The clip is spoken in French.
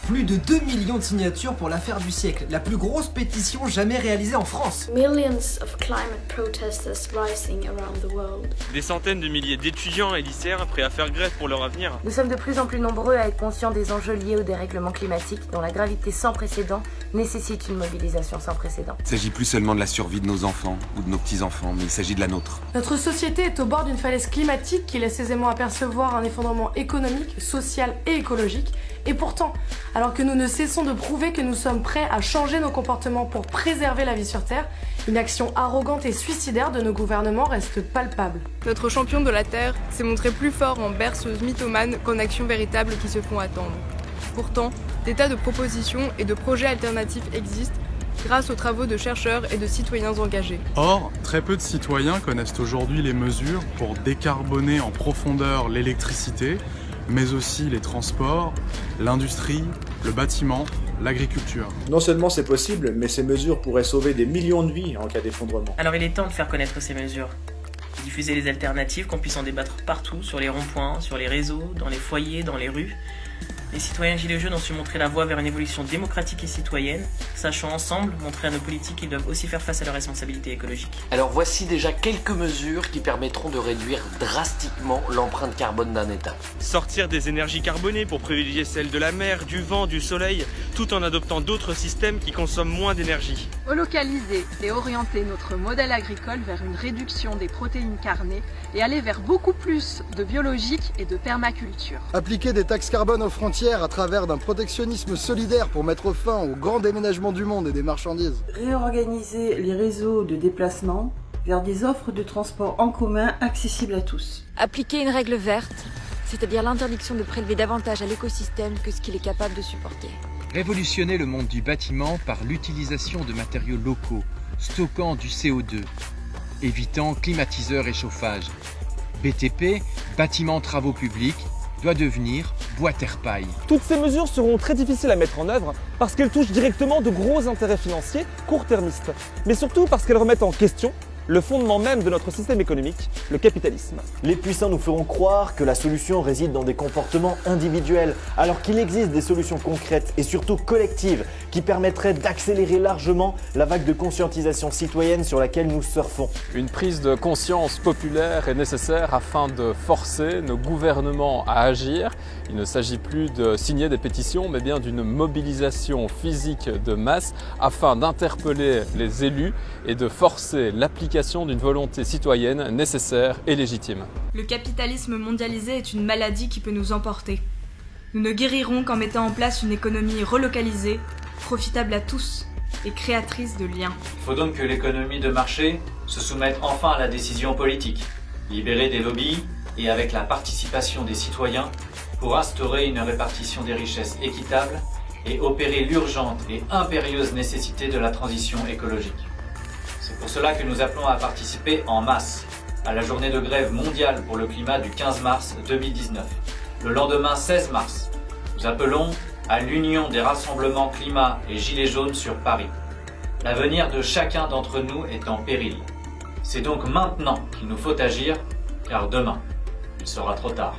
Plus de 2 millions de signatures pour l'affaire du siècle, la plus grosse pétition jamais réalisée en France. Millions of climate protesters rising around the world. Des centaines de milliers d'étudiants et lycéens prêts à faire grève pour leur avenir. Nous sommes de plus en plus nombreux à être conscients des enjeux liés au dérèglement climatique, dont la gravité sans précédent nécessite une mobilisation sans précédent. Il ne s'agit plus seulement de la survie de nos enfants ou de nos petits-enfants, mais il s'agit de la nôtre. Notre société est au bord d'une falaise climatique qui laisse aisément apercevoir un effondrement économique, social et écologique. Et pourtant, alors que nous ne cessons de prouver que nous sommes prêts à changer nos comportements pour préserver la vie sur Terre, une action arrogante et suicidaire de nos gouvernements reste palpable. Notre champion de la Terre s'est montré plus fort en berceuse mythomane qu'en actions véritables qui se font attendre. Pourtant, des tas de propositions et de projets alternatifs existent grâce aux travaux de chercheurs et de citoyens engagés. Or, très peu de citoyens connaissent aujourd'hui les mesures pour décarboner en profondeur l'électricité, mais aussi les transports, l'industrie, le bâtiment, l'agriculture. Non seulement c'est possible, mais ces mesures pourraient sauver des millions de vies en cas d'effondrement. Alors il est temps de faire connaître ces mesures. Diffuser les alternatives, qu'on puisse en débattre partout, sur les ronds-points, sur les réseaux, dans les foyers, dans les rues. Les citoyens gilets jaunes ont su montrer la voie vers une évolution démocratique et citoyenne, sachant ensemble montrer à nos politiques qu'ils doivent aussi faire face à leurs responsabilités écologiques. Alors voici déjà quelques mesures qui permettront de réduire drastiquement l'empreinte carbone d'un État. Sortir des énergies carbonées pour privilégier celles de la mer, du vent, du soleil, tout en adoptant d'autres systèmes qui consomment moins d'énergie. Relocaliser et orienter notre modèle agricole vers une réduction des protéines carnées et aller vers beaucoup plus de biologique et de permaculture. Appliquer des taxes carbone aux frontières à travers d'un protectionnisme solidaire pour mettre fin au grand déménagement du monde et des marchandises. Réorganiser les réseaux de déplacement vers des offres de transport en commun accessibles à tous. Appliquer une règle verte, c'est-à-dire l'interdiction de prélever davantage à l'écosystème que ce qu'il est capable de supporter. Révolutionner le monde du bâtiment par l'utilisation de matériaux locaux, stockant du CO2, évitant climatiseurs et chauffage. BTP, bâtiments travaux publics, doit devenir bois terre-paille. Toutes ces mesures seront très difficiles à mettre en œuvre parce qu'elles touchent directement de gros intérêts financiers court-termistes, mais surtout parce qu'elles remettent en question le fondement même de notre système économique, le capitalisme. Les puissants nous feront croire que la solution réside dans des comportements individuels, alors qu'il existe des solutions concrètes et surtout collectives qui permettraient d'accélérer largement la vague de conscientisation citoyenne sur laquelle nous surfons. Une prise de conscience populaire est nécessaire afin de forcer nos gouvernements à agir. Il ne s'agit plus de signer des pétitions, mais bien d'une mobilisation physique de masse afin d'interpeller les élus et de forcer l'application d'une volonté citoyenne nécessaire et légitime. Le capitalisme mondialisé est une maladie qui peut nous emporter. Nous ne guérirons qu'en mettant en place une économie relocalisée, profitable à tous et créatrice de liens. Il faut donc que l'économie de marché se soumette enfin à la décision politique, libérée des lobbies et avec la participation des citoyens pour instaurer une répartition des richesses équitable et opérer l'urgente et impérieuse nécessité de la transition écologique. C'est pour cela que nous appelons à participer en masse à la journée de grève mondiale pour le climat du 15 mars 2019. Le lendemain 16 mars, nous appelons à l'union des rassemblements climat et gilets jaunes sur Paris. L'avenir de chacun d'entre nous est en péril. C'est donc maintenant qu'il nous faut agir, car demain, il sera trop tard.